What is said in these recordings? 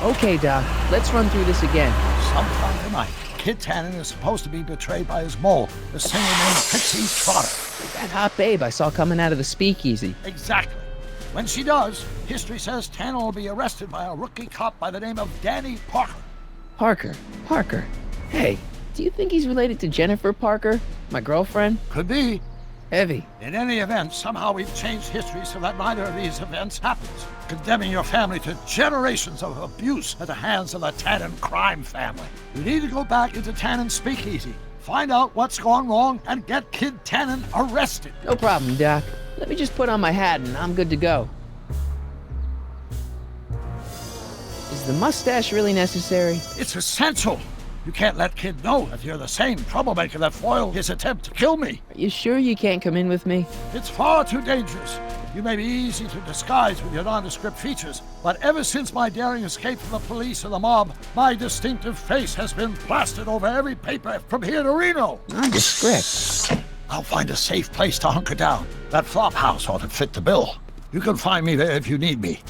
Okay, Doc, let's run through this again. Sometime tonight, Kid Tannen is supposed to be betrayed by his mole, the singer named Pixie Trotter. That hot babe I saw coming out of the Speakeasy. Exactly. When she does, history says Tannen will be arrested by a rookie cop by the name of Danny Parker. Parker. Hey, do you think he's related to Jennifer Parker, my girlfriend? Could be. Heavy. In any event, somehow we've changed history so that neither of these events happens, condemning your family to generations of abuse at the hands of the Tannen crime family. You need to go back into Tannen's Speakeasy, find out what's gone wrong, and get Kid Tannen arrested. No problem, Doc. Let me just put on my hat and I'm good to go. Is the mustache really necessary? It's essential. You can't let Kid know that you're the same troublemaker that foiled his attempt to kill me. Are you sure you can't come in with me? It's far too dangerous. You may be easy to disguise with your nondescript features, but ever since my daring escape from the police and the mob, my distinctive face has been plastered over every paper from here to Reno. Nondescript? I'll find a safe place to hunker down. That flop house ought to fit the bill. You can find me there if you need me.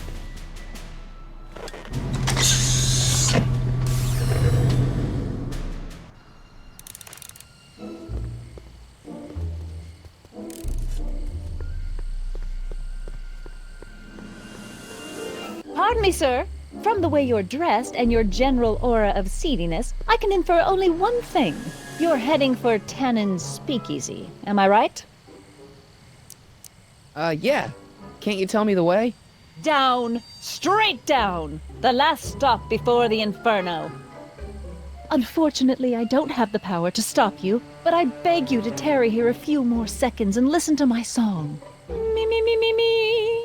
Pardon me, sir. From the way you're dressed and your general aura of seediness, I can infer only one thing. You're heading for Tannen's Speakeasy, am I right? Yeah. Can't you tell me the way? Down, straight down. The last stop before the inferno. Unfortunately, I don't have the power to stop you, but I beg you to tarry here a few more seconds and listen to my song. Me, me, me, me, me.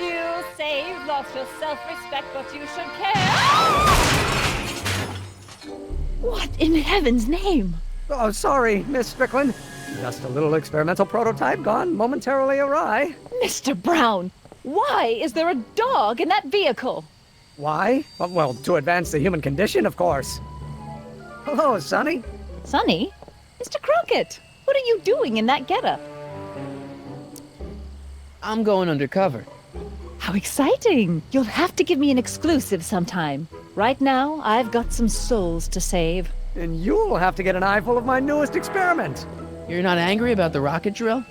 You say you've lost your self-respect, but you should care. What in heaven's name? Oh, sorry, Miss Strickland. Just a little experimental prototype gone momentarily awry. Mr. Brown, why is there a dog in that vehicle? Why? Well, to advance the human condition, of course. Hello, Sonny. Sonny? Mr. Crockett, what are you doing in that getup? I'm going undercover. How exciting! You'll have to give me an exclusive sometime. Right now, I've got some souls to save. And you'll have to get an eyeful of my newest experiment. You're not angry about the rocket drill?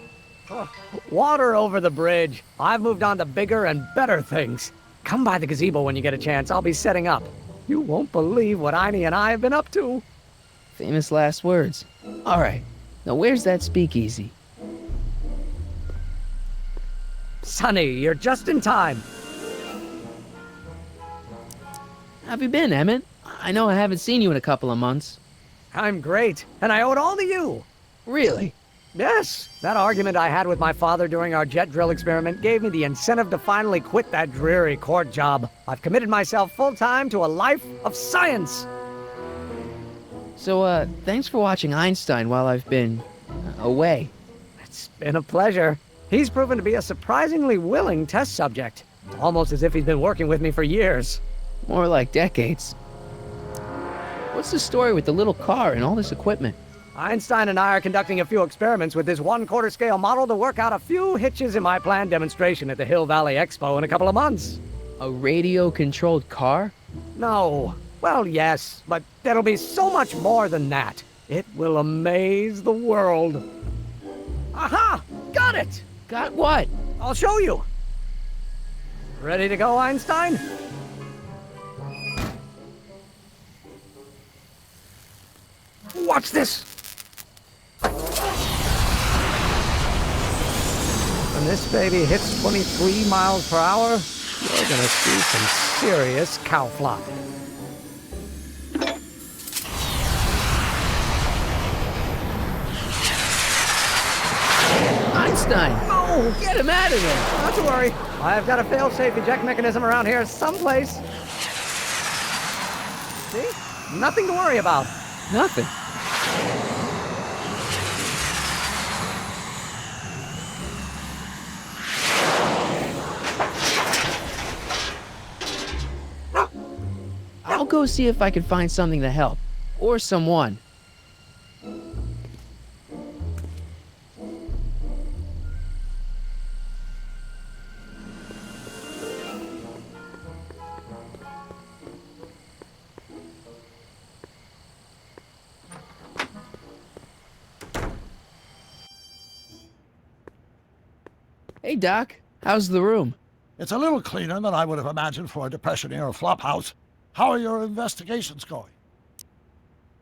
Water over the bridge. I've moved on to bigger and better things. Come by the gazebo when you get a chance. I'll be setting up. You won't believe what Einie and I have been up to. Famous last words. All right. Now where's that Speakeasy? Sonny, you're just in time. How have you been, Emmett? I know I haven't seen you in a couple of months. I'm great, and I owe it all to you. Really? Yes, that argument I had with my father during our jet drill experiment gave me the incentive to finally quit that dreary court job. I've committed myself full-time to a life of science. So, thanks for watching Einstein while I've been away. It's been a pleasure. He's proven to be a surprisingly willing test subject. Almost as if he's been working with me for years. More like decades. What's the story with the little car and all this equipment? Einstein and I are conducting a few experiments with this 1/4 scale model to work out a few hitches in my planned demonstration at the Hill Valley Expo in a couple of months. A radio-controlled car? No. Well, yes, but it'll be so much more than that. It will amaze the world. Aha! Got it! Got what? I'll show you. Ready to go, Einstein? Watch this! When this baby hits 23 miles per hour, you're gonna see some serious cow flop. Einstein! Oh, get him out of there! Not to worry. I've got a fail-safe eject mechanism around here someplace. See? Nothing to worry about. Nothing. I'll go see if I can find something to help. Or someone. Hey, Doc. How's the room? It's a little cleaner than I would have imagined for a Depression-era flophouse. How are your investigations going?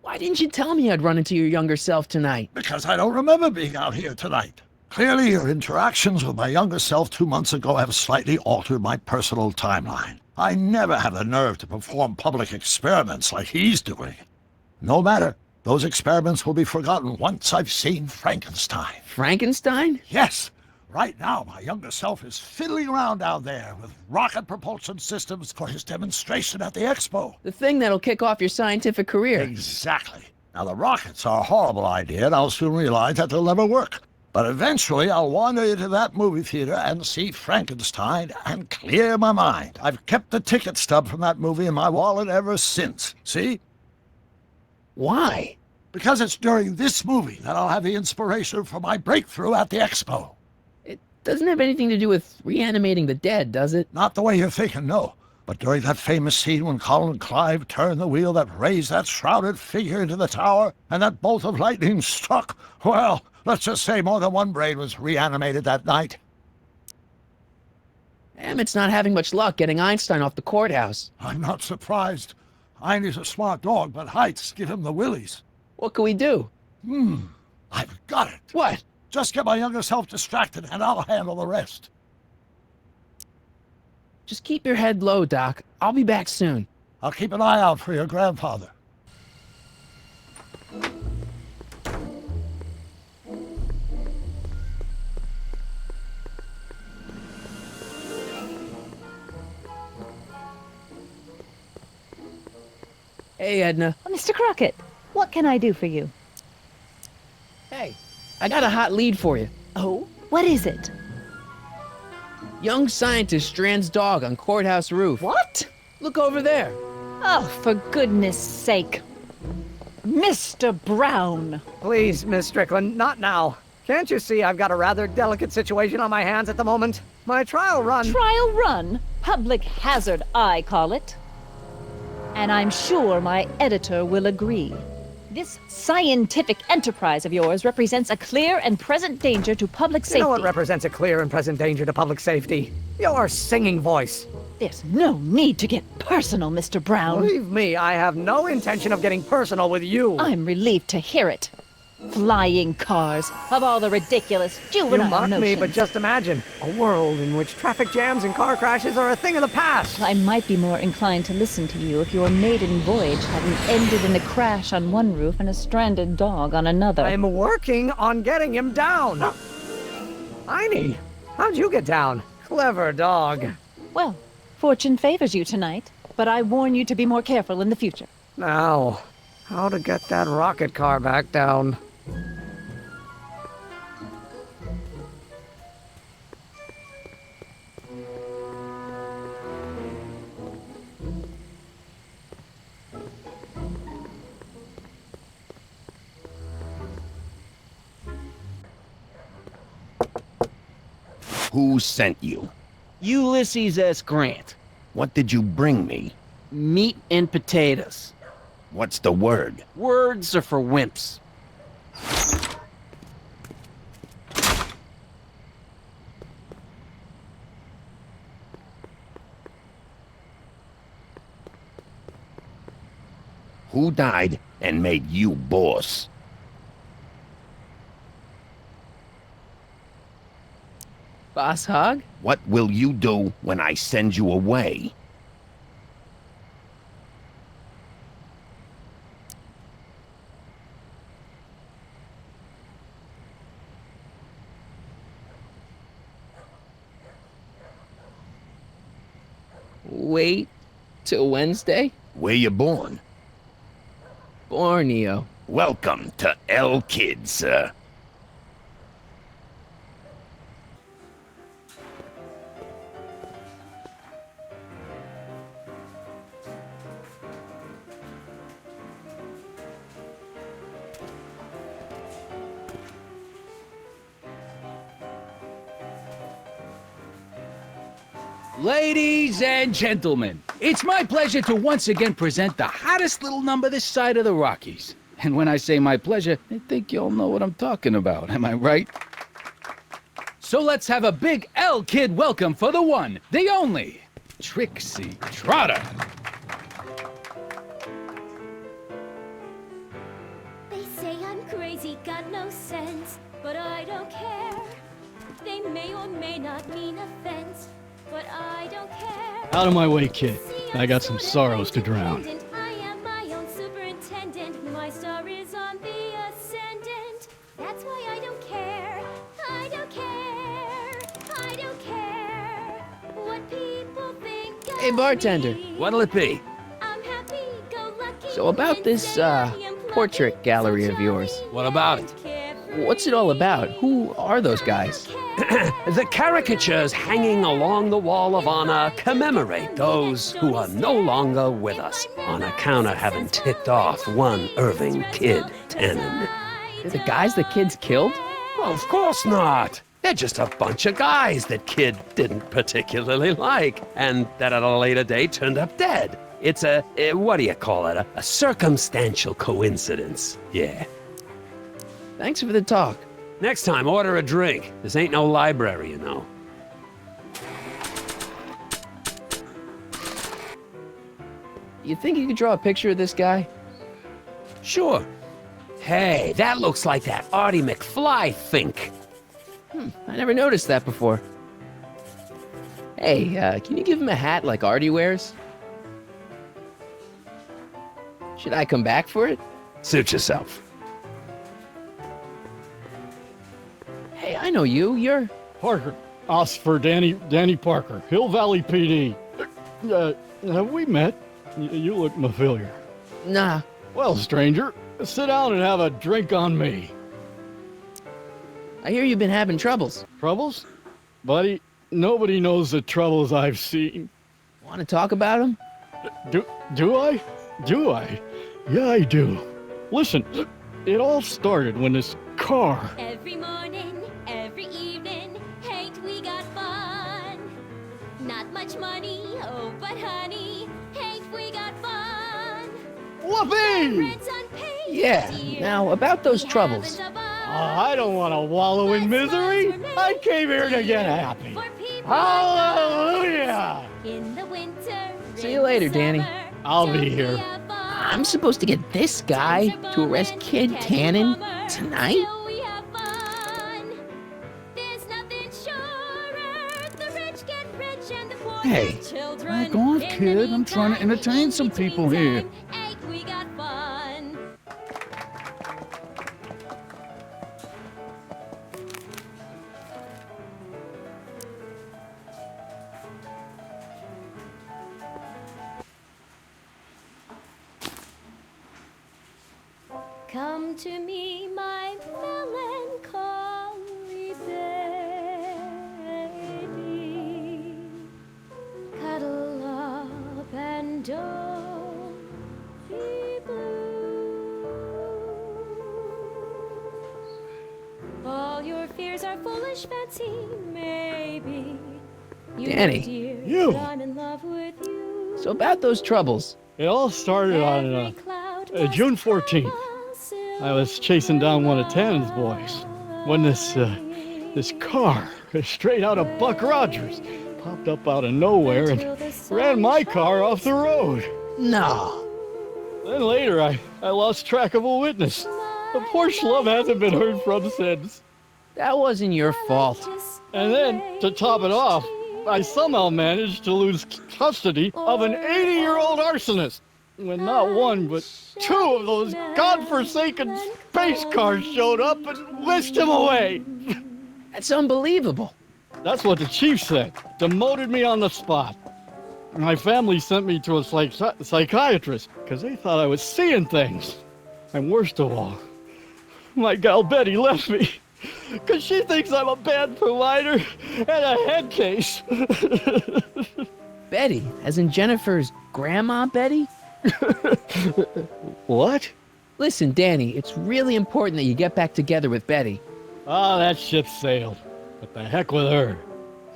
Why didn't you tell me I'd run into your younger self tonight? Because I don't remember being out here tonight. Clearly, your interactions with my younger self 2 months ago have slightly altered my personal timeline. I never had the nerve to perform public experiments like he's doing. No matter. Those experiments will be forgotten once I've seen Frankenstein. Frankenstein? Yes. Right now, my younger self is fiddling around down there with rocket propulsion systems for his demonstration at the expo. The thing that'll kick off your scientific career. Exactly. Now, the rockets are a horrible idea, and I'll soon realize that they'll never work. But eventually, I'll wander into that movie theater and see Frankenstein and clear my mind. I've kept the ticket stub from that movie in my wallet ever since. See? Why? Because it's during this movie that I'll have the inspiration for my breakthrough at the expo. It doesn't have anything to do with reanimating the dead, does it? Not the way you're thinking, no. But during that famous scene when Colin Clive turned the wheel that raised that shrouded figure into the tower, and that bolt of lightning struck, well, let's just say more than one brain was reanimated that night. Emmett's not having much luck getting Einstein off the courthouse. I'm not surprised. Einstein's a smart dog, but heights give him the willies. What can we do? I've got it. What? Just get my younger self distracted, and I'll handle the rest. Just keep your head low, Doc. I'll be back soon. I'll keep an eye out for your grandfather. Hey, Edna. Mr. Crockett, what can I do for you? Hey, I got a hot lead for you. Oh? What is it? Young scientist strands dog on courthouse roof. What? Look over there. Oh, for goodness sake. Mr. Brown! Please, Miss Strickland, not now. Can't you see I've got a rather delicate situation on my hands at the moment? My trial run... Trial run? Public hazard, I call it. And I'm sure my editor will agree. This scientific enterprise of yours represents a clear and present danger to public safety. You know what represents a clear and present danger to public safety? Your singing voice. There's no need to get personal, Mr. Brown. Believe me, I have no intention of getting personal with you. I'm relieved to hear it. Flying cars, of all the ridiculous juvenile You mock me, notions. but just imagine a world in which traffic jams and car crashes are a thing of the past. I might be more inclined to listen to you if your maiden voyage hadn't ended in a crash on one roof and a stranded dog on another. I'm working on getting him down. Heine, how'd you get down? Clever dog. Well, fortune favors you tonight, but I warn you to be more careful in the future. Now, how to get that rocket car back down? Who sent you? Ulysses S. Grant. What did you bring me? Meat and potatoes. What's the word? Words are for wimps. Who died and made you boss? Boss Hog? What will you do when I send you away? Wait till Wednesday? Where you born? Borneo. Welcome to El Kid, sir. Ladies and gentlemen, it's my pleasure to once again present the hottest little number this side of the Rockies. And when I say my pleasure, I think you all know what I'm talking about, am I right? So let's have a big L Kid welcome for the one, the only, Trixie Trotter. They say I'm crazy, got no sense, but I don't care. They may or may not mean offense, but I don't care. Out of my way, kid. See, I got some sorrows to drown. I am my own superintendent. My star is on the ascendant. That's why I don't care. I don't care. I don't care what people think of Hey, bartender. me. What'll it be? I'm happy, go lucky. So about this, portrait gallery of yours. What about it? What's it all about? Who are those guys? The caricatures hanging along the wall of honor commemorate those who are no longer with us on account of having ticked off one Irving Kid Tannen. They're the guys the kids killed? Well, of course not. They're just a bunch of guys that Kid didn't particularly like, and that at a later date turned up dead. It's what do you call it? A circumstantial coincidence. Yeah. Thanks for the talk. Next time, order a drink. This ain't no library, you know. You think you could draw a picture of this guy? Sure. Hey, that looks like that Marty McFly think. I never noticed that before. Hey, can you give him a hat like Artie wears? Should I come back for it? Suit yourself. Hey, I know you. You're... Parker. Oscar Danny Parker. Hill Valley PD. Have we met? You look familiar. Nah. Well, stranger, sit down and have a drink on me. I hear you've been having troubles. Troubles? Buddy, nobody knows the troubles I've seen. Want to talk about them? Do I? Do I? Yeah, I do. Listen, it all started when this car... Every morning, every evening, ain't we got fun? Not much money, oh, but honey, ain't we got fun? Whoopee! Rent's unpaid, Yeah. dear. Now, about those We troubles. haven't a bar. I don't want to wallow in misery. I came here to get happy. For people Hallelujah! in the winter, See you later, Danny. I'll be here. I'm supposed to get this guy to arrest Kid Tannen tonight? Hey, back off, kid. I'm trying to entertain some people here. Come to me, my melancholy baby. Cuddle up and don't be blue. All your fears are foolish fancy, maybe. Danny. Dear, You. but I'm in love with you. So about those troubles. It all started on June 14th. I was chasing down one of Tannen's boys when this car, straight out of Buck Rogers, popped up out of nowhere and ran my car off the road. No. Then later, I lost track of a witness. The poor schlub hasn't been heard from since. That wasn't your fault. And then, to top it off, I somehow managed to lose custody of an 80-year-old arsonist. When not one, but two of those godforsaken space cars showed up and whisked him away. That's unbelievable. That's what the chief said. Demoted me on the spot. My family sent me to a psychiatrist because they thought I was seeing things. And worst of all, my gal Betty left me because she thinks I'm a bad provider and a head case. Betty, as in Jennifer's grandma Betty? What? Listen, Danny, it's really important that you get back together with Betty. Ah, that ship sailed. But the heck with her.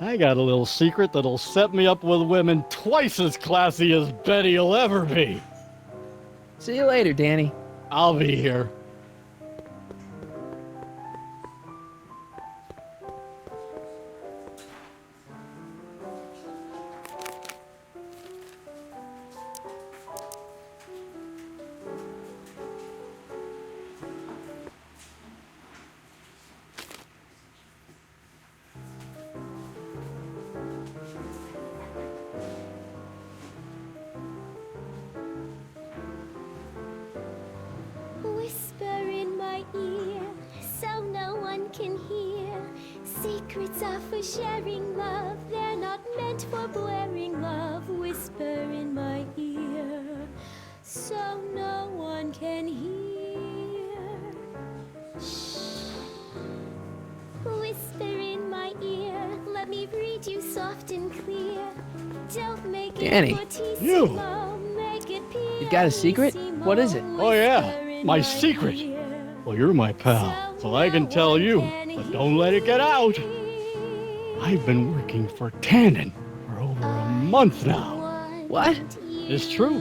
I got a little secret that'll set me up with women twice as classy as Betty will ever be. See you later, Danny. I'll be here. Whisper in my ear, so no one can hear. Secrets are for sharing love, they're not meant for blaring love. Whisper in my ear, so no one can hear. Shh. Whisper in my ear, let me read you soft and clear. Don't make Danny, it fortissimo, you. make it You got a secret? What is it? Oh yeah, my secret. Well, you're my pal, so I can tell you, but don't let it get out. I've been working for Tannen for over a month now. What? It's true.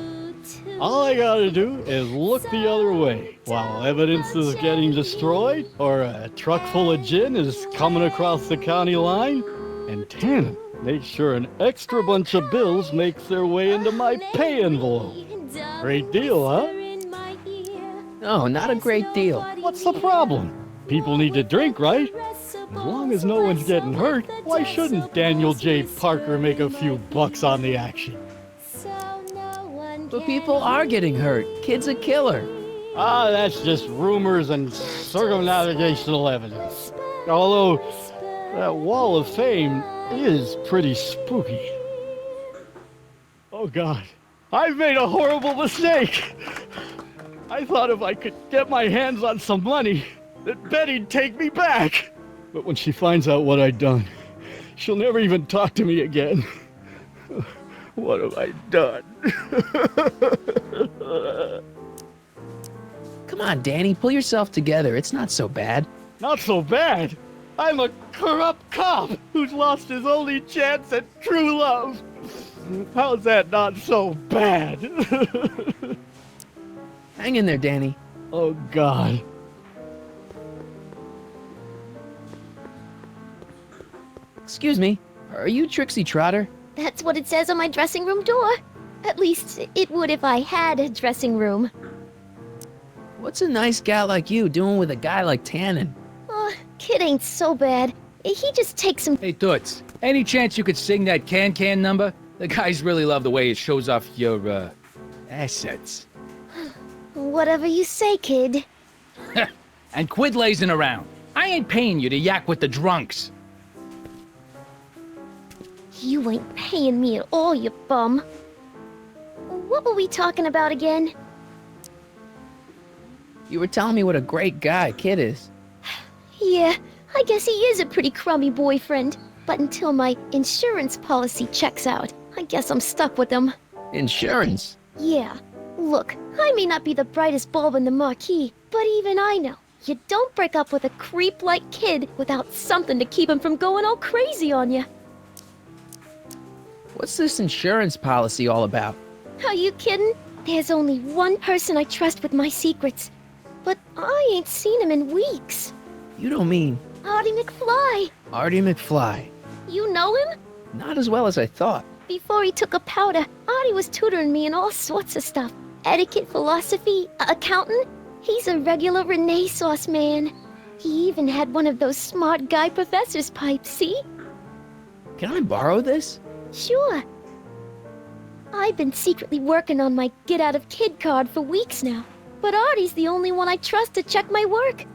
All I gotta do is look the other way while evidence is getting destroyed or a truck full of gin is coming across the county line, and Tannen makes sure an extra bunch of bills makes their way into my pay envelope. Great deal, huh? No, not a great deal. What's the problem? People need to drink, right? As long as no one's getting hurt, why shouldn't Daniel J. Parker make a few bucks on the action? But people are getting hurt. Kid's a killer. Ah, that's just rumors and circumnavigational evidence. Although, that wall of fame is pretty spooky. Oh God, I've made a horrible mistake. I thought if I could get my hands on some money, that Betty'd take me back. But when she finds out what I'd done, she'll never even talk to me again. What have I done? Come on, Danny, pull yourself together. It's not so bad. Not so bad. I'm a corrupt cop who's lost his only chance at true love. How's that not so bad? Hang in there, Danny. Oh, God. Excuse me, are you Trixie Trotter? That's what it says on my dressing room door. At least, it would if I had a dressing room. What's a nice gal like you doing with a guy like Tannen? Oh, Kid ain't so bad. He just takes some... Hey, Toots, any chance you could sing that can number? The guys really love the way it shows off your, assets. Whatever you say, kid. And quit lazing around. I ain't paying you to yak with the drunks. You ain't paying me at all, you bum. What were we talking about again? You were telling me what a great guy Kid is. Yeah, I guess he is a pretty crummy boyfriend. But until my insurance policy checks out, I guess I'm stuck with him. Insurance? Yeah. Look, I may not be the brightest bulb in the marquee, but even I know you don't break up with a creep like Kid without something to keep him from going all crazy on you. What's this insurance policy all about? Are you kidding? There's only one person I trust with my secrets. But I ain't seen him in weeks. You don't mean... Marty McFly. Marty McFly. You know him? Not as well as I thought. Before he took a powder, Artie was tutoring me in all sorts of stuff. Etiquette, philosophy, accounting. He's a regular Renaissance man. He even had one of those smart guy professor's pipes, see? Can I borrow this? Sure. I've been secretly working on my Get Out of Kid card for weeks now. But Artie's the only one I trust to check my work.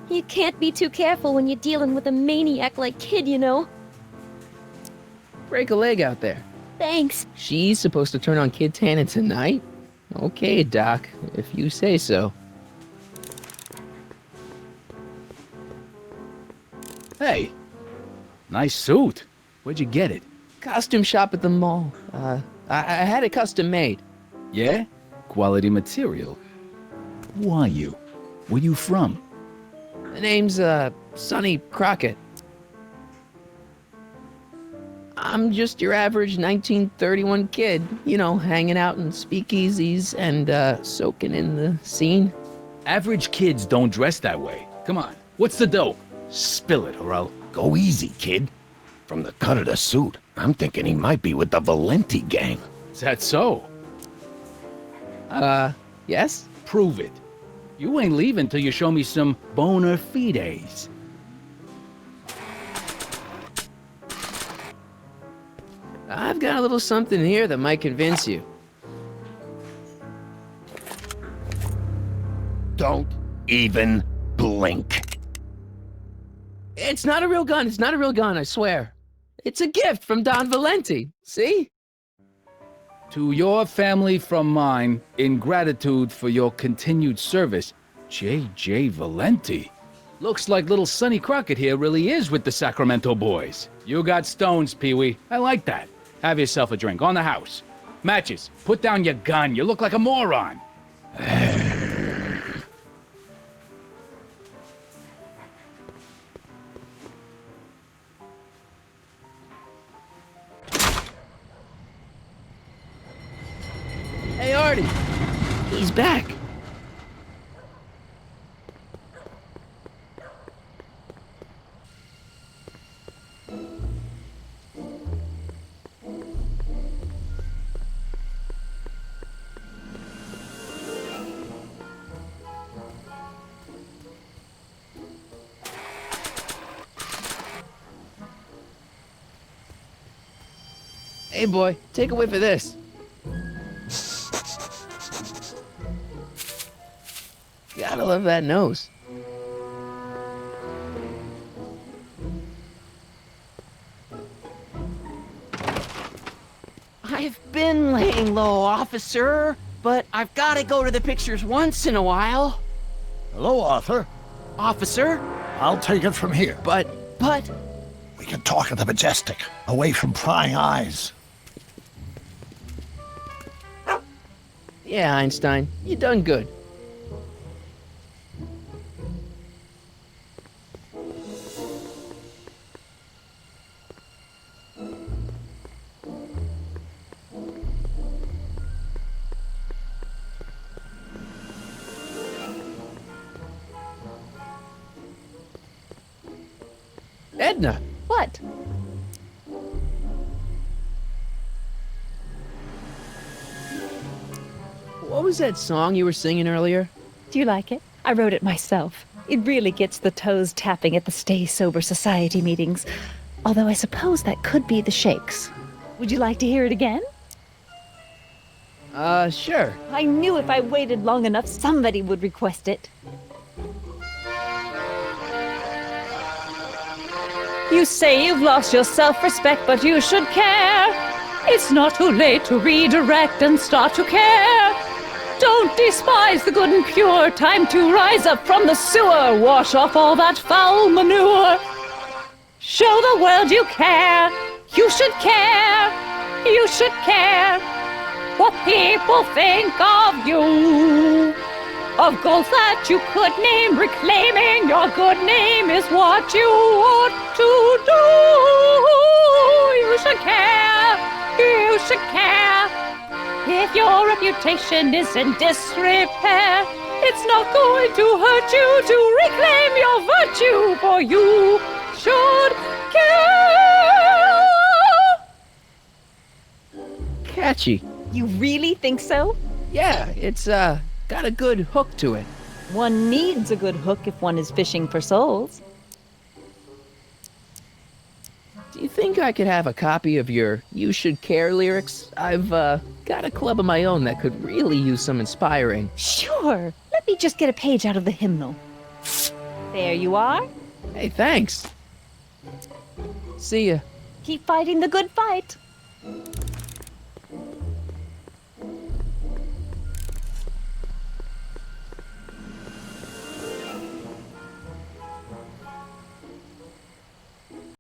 You can't be too careful when you're dealing with a maniac like Kid, you know. Break a leg out there. Thanks. She's supposed to turn on Kid Tannen tonight? Okay, Doc, if you say so. Hey, nice suit. Where'd you get it? Costume shop at the mall. I had it custom made. Yeah? Quality material. Who are you? Where you from? The name's, Sonny Crockett. I'm just your average 1931 kid, you know, hanging out in speakeasies and, soaking in the scene. Average kids don't dress that way. Come on, what's the dope? Spill it, or I'll... Go easy, kid. From the cut of the suit, I'm thinking he might be with the Valenti gang. Is that so? Yes? Prove it. You ain't leaving till you show me some bona fides. I've got a little something here that might convince you. Don't even blink. It's not a real gun. It's not a real gun, I swear. It's a gift from Don Valenti. See? To your family from mine, in gratitude for your continued service, J.J. Valenti. Looks like little Sonny Crockett here really is with the Sacramento boys. You got stones, Pee-wee. I like that. Have yourself a drink on the house. Matches, put down your gun. You look like a moron. Hey, Artie. He's back. Hey, boy, take a whiff of this. Gotta love that nose. I've been laying low, officer, but I've gotta go to the pictures once in a while. Hello, Arthur. Officer? I'll take it from here. But... We can talk at the Majestic, away from prying eyes. Yeah, Einstein, you done good. Edna! What? What was that song you were singing earlier? Do you like it? I wrote it myself. It really gets the toes tapping at the Stay Sober Society meetings. Although I suppose that could be the Shakes. Would you like to hear it again? Sure. I knew if I waited long enough, somebody would request it. You say you've lost your self-respect, but you should care. It's not too late to redirect and start to care. Don't despise the good and pure. Time to rise up from the sewer. Wash off all that foul manure. Show the world you care. You should care. You should care what people think of you. Of goals that you could name, reclaiming your good name is what you ought to do. You should care. You should care. If your reputation is in disrepair, it's not going to hurt you to reclaim your virtue, for you should care. Catchy. You really think so? Yeah, it's, got a good hook to it. One needs a good hook if one is fishing for souls. Do you think I could have a copy of your You Should Care lyrics? I've, got a club of my own that could really use some inspiring. Sure. Let me just get a page out of the hymnal. There you are. Hey, thanks. See ya. Keep fighting the good fight.